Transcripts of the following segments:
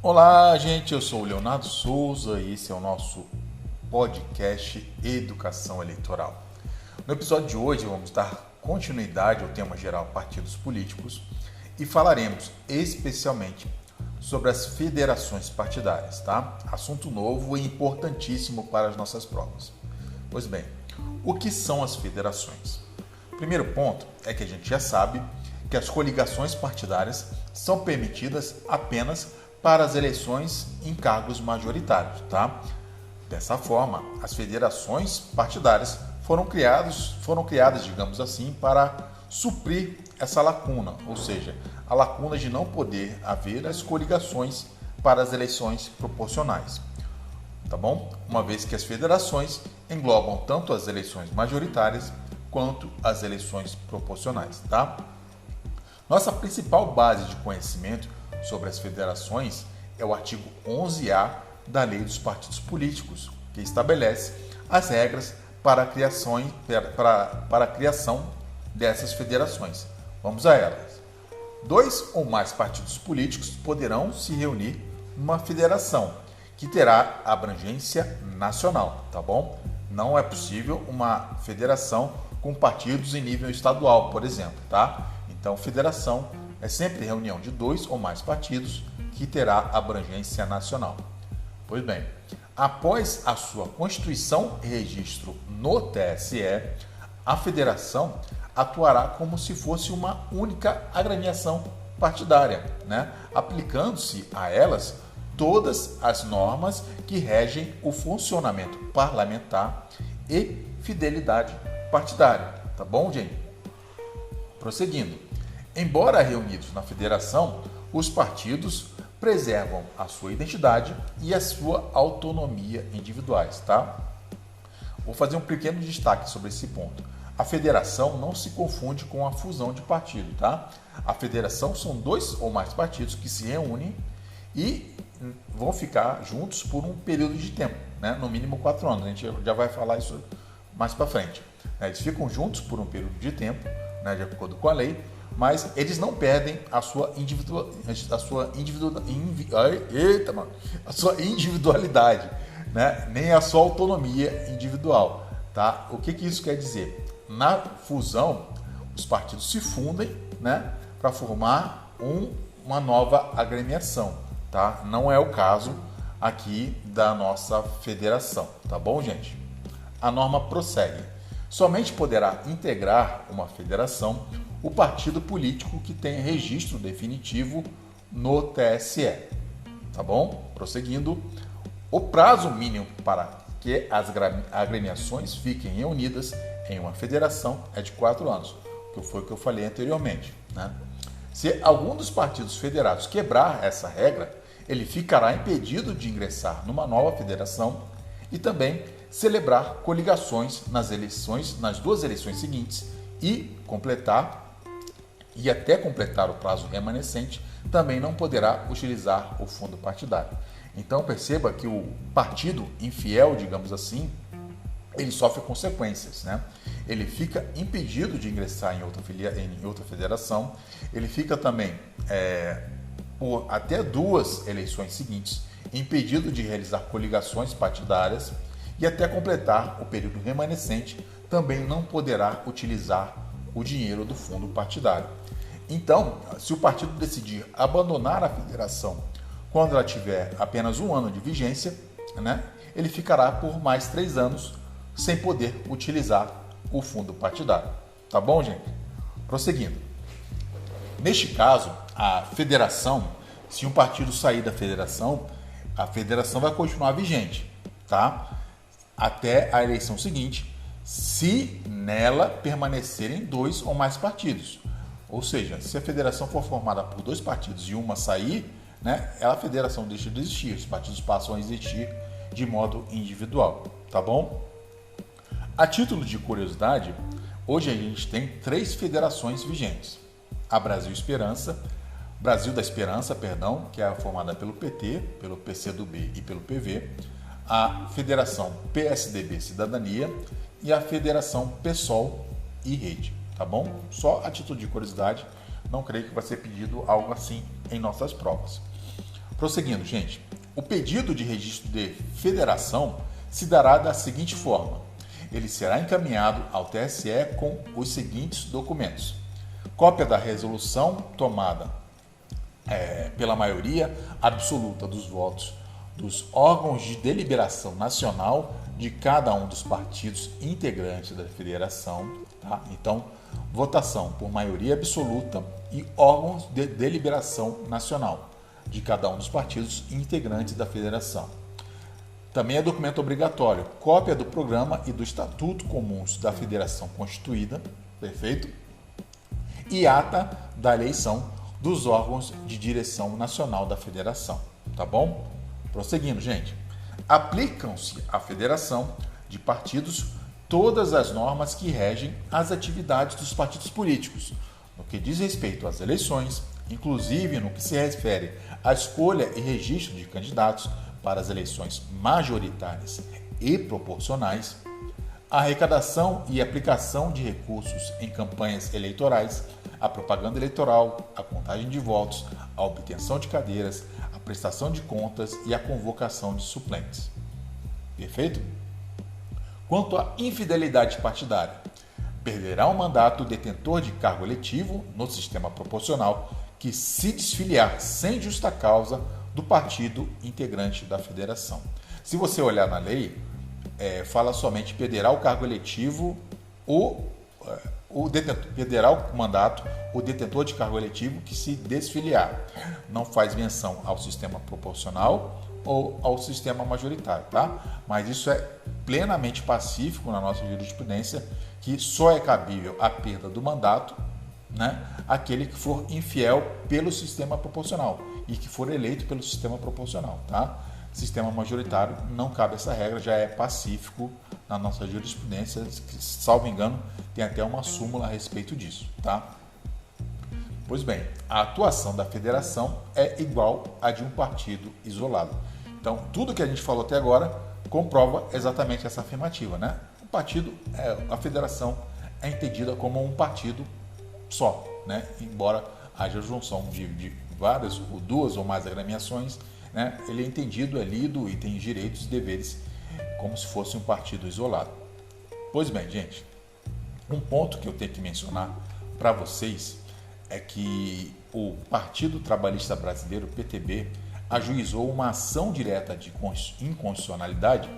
Olá, gente, eu sou o Leonardo Souza e esse é o nosso podcast Educação Eleitoral. No episódio de hoje vamos dar continuidade ao tema geral partidos políticos e falaremos especialmente sobre as federações partidárias, tá? Assunto novo e importantíssimo para as nossas provas. Pois bem, o que são as federações? O primeiro ponto é que a gente já sabe que as coligações partidárias são permitidas apenas para as eleições em cargos majoritários, tá? Dessa forma, as federações partidárias foram criadas, digamos assim, para suprir essa lacuna, ou seja, a lacuna de não poder haver as coligações para as eleições proporcionais, tá bom? Uma vez que as federações englobam tanto as eleições majoritárias quanto as eleições proporcionais, tá? Nossa principal base de conhecimento sobre as federações é o artigo 11A da Lei dos Partidos Políticos, que estabelece as regras para a criação dessas federações. Vamos a elas. 2 ou mais partidos políticos poderão se reunir numa federação, que terá abrangência nacional, tá bom? Não é possível uma federação com partidos em nível estadual, por exemplo, tá? Então, federação é sempre reunião de 2 ou mais partidos que terá abrangência nacional. Pois bem, após a sua constituição e registro no TSE, a federação atuará como se fosse uma única agremiação partidária, né? Aplicando-se a elas todas as normas que regem o funcionamento parlamentar e fidelidade partidária. Tá bom, gente? Prosseguindo. Embora reunidos na federação, os partidos preservam a sua identidade e a sua autonomia individuais, tá? Vou fazer um pequeno destaque sobre esse ponto. A federação não se confunde com a fusão de partido, tá? A federação são 2 ou mais partidos que se reúnem e vão ficar juntos por um período de tempo, né? No mínimo 4 anos. A gente já vai falar isso mais para frente. Eles ficam juntos por um período de tempo, né, de acordo com a lei, mas eles não perdem a sua individualidade, né? Nem a sua autonomia individual, tá? O que isso quer dizer? Na fusão, os partidos se fundem, né, para formar uma nova agremiação, tá? Não é o caso aqui da nossa federação, tá bom, gente? A norma prossegue. Somente poderá integrar uma federação o partido político que tem registro definitivo no TSE. Tá bom? Prosseguindo, o prazo mínimo para que as agremiações fiquem reunidas em uma federação é de 4 anos, que foi o que eu falei anteriormente, né? Se algum dos partidos federados quebrar essa regra, ele ficará impedido de ingressar numa nova federação e também celebrar coligações nas 2 eleições seguintes e até completar o prazo remanescente, também não poderá utilizar o fundo partidário. Então perceba que o partido infiel, digamos assim, ele sofre consequências, né? Ele fica impedido de ingressar em outra federação, ele fica também, por até 2 eleições seguintes, impedido de realizar coligações partidárias e até completar o período remanescente, também não poderá utilizar o dinheiro do fundo partidário. Então, se o partido decidir abandonar a federação quando ela tiver apenas 1 ano de vigência, né, ele ficará por mais 3 anos sem poder utilizar o fundo partidário. Tá bom, gente? Prosseguindo. Neste caso, a federação, se um partido sair da federação, a federação vai continuar vigente, tá? Até a eleição seguinte, se nela permanecerem 2 ou mais partidos. Ou seja, se a federação for formada por 2 partidos e uma sair, né, a federação deixa de existir, os partidos passam a existir de modo individual, tá bom? A título de curiosidade, hoje a gente tem 3 federações vigentes. A Brasil da Esperança, que é formada pelo PT, pelo PCdoB e pelo PV, a Federação PSDB Cidadania e a Federação PSOL e Rede, tá bom? Só a título de curiosidade, não creio que vai ser pedido algo assim em nossas provas. Prosseguindo, gente, o pedido de registro de federação se dará da seguinte forma: ele será encaminhado ao TSE com os seguintes documentos: cópia da resolução tomada pela maioria absoluta dos votos dos órgãos de deliberação nacional de cada um dos partidos integrantes da federação, tá? Então, votação por maioria absoluta e órgãos de deliberação nacional de cada um dos partidos integrantes da federação. Também é documento obrigatório, cópia do programa e do estatuto comuns da federação constituída, perfeito? E ata da eleição dos órgãos de direção nacional da federação, tá bom? Prosseguindo, gente. Aplicam-se à federação de partidos todas as normas que regem as atividades dos partidos políticos, no que diz respeito às eleições, inclusive no que se refere à escolha e registro de candidatos para as eleições majoritárias e proporcionais, a arrecadação e aplicação de recursos em campanhas eleitorais, a propaganda eleitoral, a contagem de votos, a obtenção de cadeiras, a prestação de contas e a convocação de suplentes. Perfeito? Quanto à infidelidade partidária, perderá o mandato o detentor de cargo eletivo no sistema proporcional que se desfiliar sem justa causa do partido integrante da federação. Se você olhar na lei, fala somente perderá o cargo eletivo perderá o mandato o detentor de cargo eletivo que se desfiliar. Não faz menção ao sistema proporcional ou ao sistema majoritário, tá? Mas isso é plenamente pacífico na nossa jurisprudência, que só é cabível a perda do mandato, né, aquele que for infiel pelo sistema proporcional e que for eleito pelo sistema proporcional, tá? Sistema majoritário não cabe essa regra, já é pacífico na nossa jurisprudência, que, salvo engano, tem até uma súmula a respeito disso, tá? Pois bem, a atuação da federação é igual à de um partido isolado. Então, tudo que a gente falou até agora comprova exatamente essa afirmativa, né? O partido, a federação é entendida como um partido só, né? Embora haja junção de várias ou duas ou mais agremiações, né? Ele é entendido, é lido e tem direitos e deveres como se fosse um partido isolado. Pois bem, gente, um ponto que eu tenho que mencionar para vocês é que o Partido Trabalhista Brasileiro, PTB, ajuizou uma ação direta de inconstitucionalidade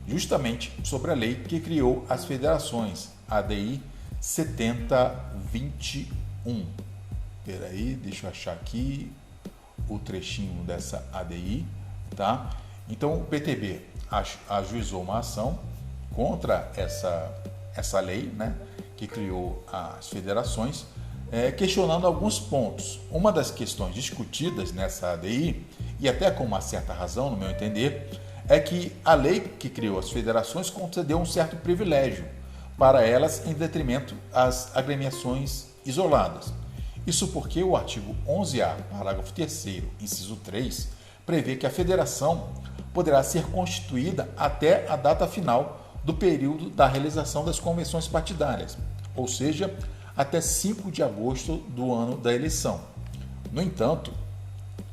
justamente sobre a lei que criou as federações, ADI 7021. Peraí, deixa eu achar aqui o trechinho dessa ADI, tá? Então o PTB ajuizou uma ação contra essa lei, né, que criou as federações, questionando alguns pontos. Uma das questões discutidas nessa ADI, e até com uma certa razão, no meu entender, é que a lei que criou as federações concedeu um certo privilégio para elas em detrimento às agremiações isoladas. Isso porque o artigo 11A, parágrafo 3º, inciso 3, prevê que a federação poderá ser constituída até a data final do período da realização das convenções partidárias, ou seja, até 5 de agosto do ano da eleição. No entanto,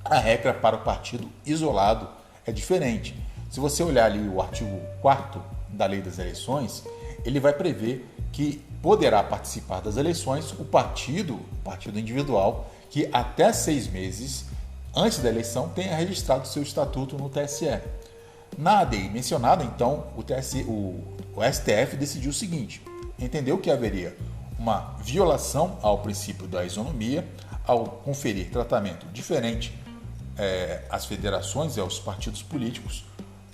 a regra para o partido isolado é diferente. Se você olhar ali o artigo 4º da Lei das Eleições, ele vai prever que poderá participar das eleições o partido individual que até 6 meses antes da eleição tenha registrado seu estatuto no TSE. Na ADI mencionada, então, o STF decidiu o seguinte: entendeu que haveria uma violação ao princípio da isonomia ao conferir tratamento diferente às federações e aos partidos políticos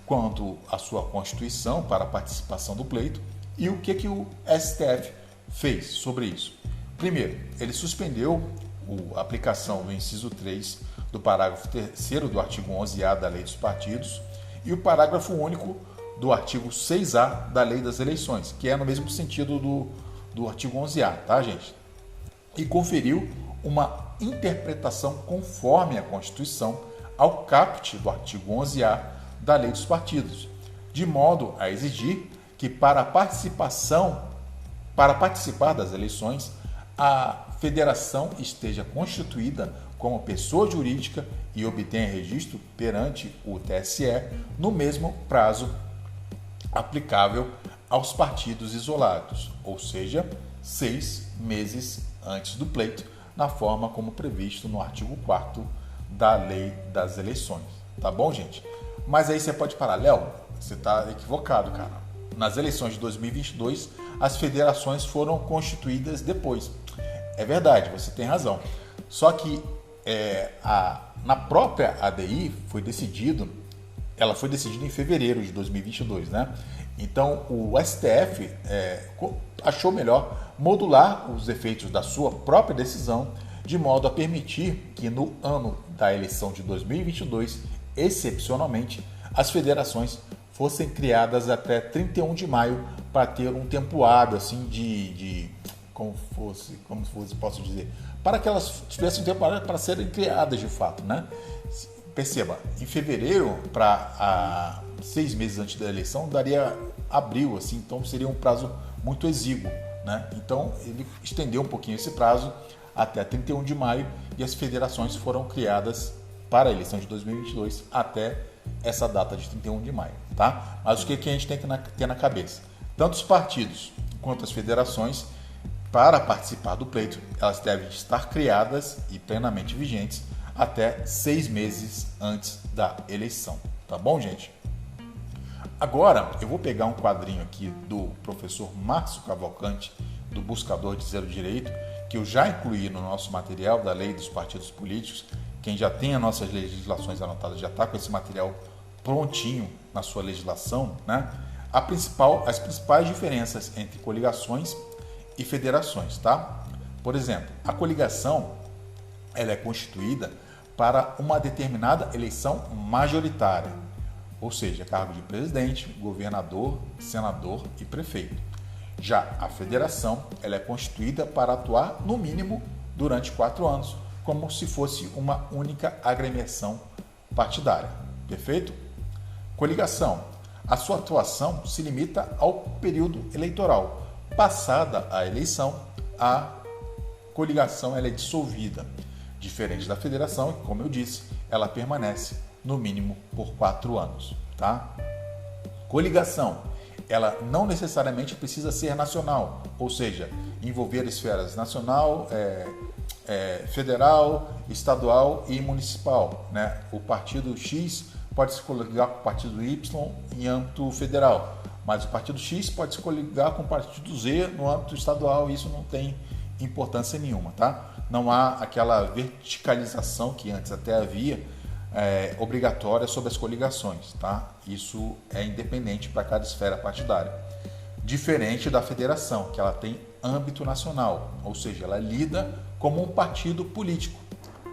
quanto à sua constituição para a participação do pleito. E o que o STF fez sobre isso? Primeiro, ele suspendeu a aplicação do inciso 3 do parágrafo 3º do artigo 11A da Lei dos Partidos e o parágrafo único do artigo 6A da Lei das Eleições, que é no mesmo sentido do artigo 11A, tá, gente? E conferiu uma interpretação conforme a Constituição ao caput do artigo 11A da Lei dos Partidos, de modo a exigir que para participar das eleições, a federação esteja constituída como pessoa jurídica e obtenha registro perante o TSE no mesmo prazo aplicável aos partidos isolados, ou seja, 6 meses antes do pleito, na forma como previsto no artigo 4º da Lei das Eleições. Tá bom, gente? Mas aí você pode parar, Léo, você está equivocado, cara. Nas eleições de 2022, as federações foram constituídas depois. É verdade, você tem razão. Só que na própria ADI ela foi decidida em fevereiro de 2022, né? Então o STF achou melhor modular os efeitos da sua própria decisão de modo a permitir que no ano da eleição de 2022, excepcionalmente, as federações fossem criadas até 31 de maio para ter um tempo hábil, assim, como posso dizer, para que elas tivessem um tempo hábil para serem criadas de fato, né? Perceba, em fevereiro, para 6 meses antes da eleição, daria abril, assim, então seria um prazo muito exíguo, né? Então ele estendeu um pouquinho esse prazo até 31 de maio e as federações foram criadas para a eleição de 2022 até essa data de 31 de maio, tá? Mas o que a gente tem que ter na cabeça? Tanto os partidos quanto as federações, para participar do pleito, elas devem estar criadas e plenamente vigentes até 6 meses antes da eleição, tá bom, gente? Agora, eu vou pegar um quadrinho aqui do professor Márcio Cavalcante, do Buscador de Zero Direito, que eu já incluí no nosso material da Lei dos Partidos Políticos. Quem já tem as nossas legislações anotadas já está com esse material prontinho na sua legislação, né? As principais diferenças entre coligações e federações, tá? Por exemplo, a coligação ela é constituída para uma determinada eleição majoritária, ou seja, cargo de presidente, governador, senador e prefeito. Já a federação ela é constituída para atuar no mínimo durante 4 anos, como se fosse uma única agremiação partidária. Perfeito? Coligação. A sua atuação se limita ao período eleitoral. Passada a eleição, a coligação ela é dissolvida. Diferente da federação, que, como eu disse, ela permanece no mínimo por 4 anos. Tá? Coligação. Ela não necessariamente precisa ser nacional, ou seja, envolver esferas nacional, federal, estadual e municipal, né? O partido X pode se coligar com o partido Y em âmbito federal, mas o partido X pode se coligar com o partido Z no âmbito estadual, e isso não tem importância nenhuma, tá? Não há aquela verticalização que antes até havia, obrigatória sobre as coligações, tá? Isso é independente para cada esfera partidária. Diferente da federação, que ela tem âmbito nacional, ou seja, ela lida como um partido político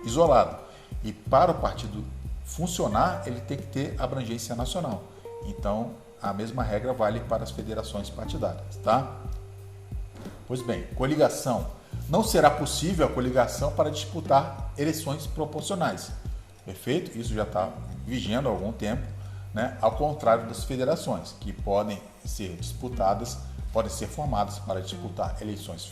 isolado. E para o partido funcionar, ele tem que ter abrangência nacional. Então, a mesma regra vale para as federações partidárias, tá? Pois bem, coligação. Não será possível a coligação para disputar eleições proporcionais. Perfeito? Isso já está vigendo há algum tempo, né? Ao contrário das federações, que podem ser formadas para disputar eleições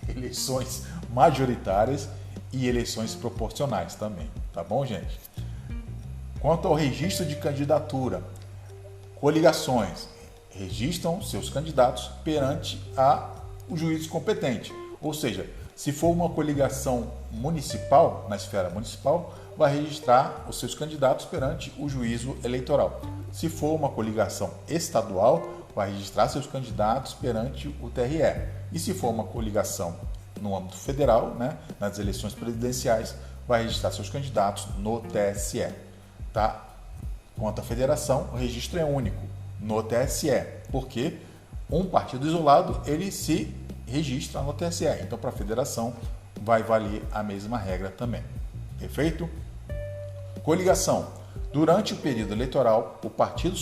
eleições majoritárias e eleições proporcionais também. Tá bom, gente? Quanto ao registro de candidatura, coligações registram seus candidatos perante o juiz competente, ou seja, se for uma coligação municipal, na esfera municipal, vai registrar os seus candidatos perante o juízo eleitoral. Se for uma coligação estadual, vai registrar seus candidatos perante o TRE. E se for uma coligação no âmbito federal, né, nas eleições presidenciais, vai registrar seus candidatos no TSE. Tá? Quanto à federação, o registro é único no TSE, porque um partido isolado ele se registra no TSE. Então, para a federação, vai valer a mesma regra também. Perfeito? Coligação. Durante o período eleitoral, o partido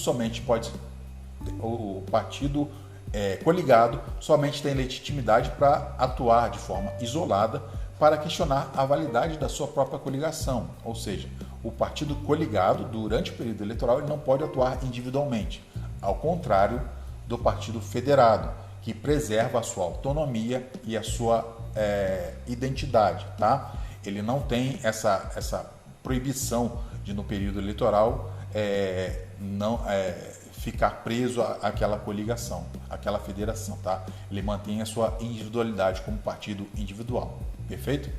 coligado somente tem legitimidade para atuar de forma isolada para questionar a validade da sua própria coligação. Ou seja, o partido coligado, durante o período eleitoral, ele não pode atuar individualmente, ao contrário do partido federado, que preserva a sua autonomia e a sua identidade, tá? Ele não tem essa proibição de, no período eleitoral, ficar preso àquela coligação, àquela federação, tá? Ele mantém a sua individualidade como partido individual, perfeito?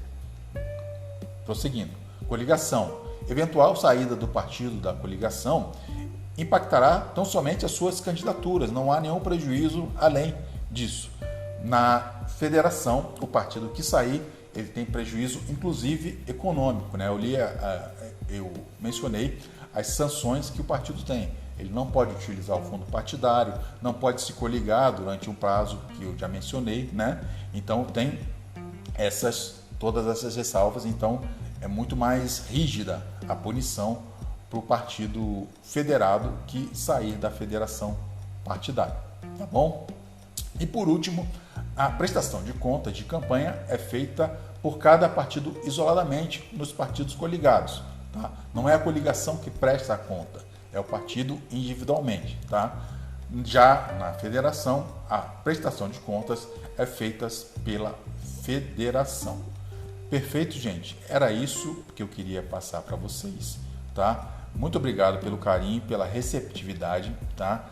Prosseguindo, coligação. Eventual saída do partido da coligação impactará tão somente as suas candidaturas, não há nenhum prejuízo além disso. Na federação, o partido que sair, ele tem prejuízo, inclusive econômico, né? Eu mencionei as sanções que o partido tem. Ele não pode utilizar o fundo partidário, não pode se coligar durante um prazo que eu já mencionei, né? Então tem todas essas ressalvas, então é muito mais rígida a punição para o partido federado que sair da federação partidária, tá bom? E por último, a prestação de contas de campanha é feita por cada partido isoladamente nos partidos coligados, tá? Não é a coligação que presta a conta, é o partido individualmente, tá? Já na federação, a prestação de contas é feita pela federação. Perfeito, gente? Era isso que eu queria passar para vocês, tá? Muito obrigado pelo carinho, pela receptividade, tá?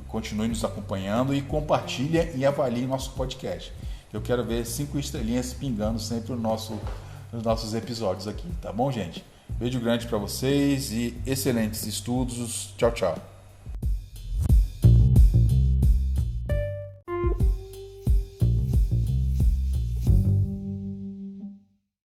Continue nos acompanhando e compartilhe e avalie nosso podcast. Eu quero ver 5 estrelinhas pingando sempre nos nossos episódios aqui, tá bom, gente? Beijo grande para vocês e excelentes estudos. Tchau, tchau.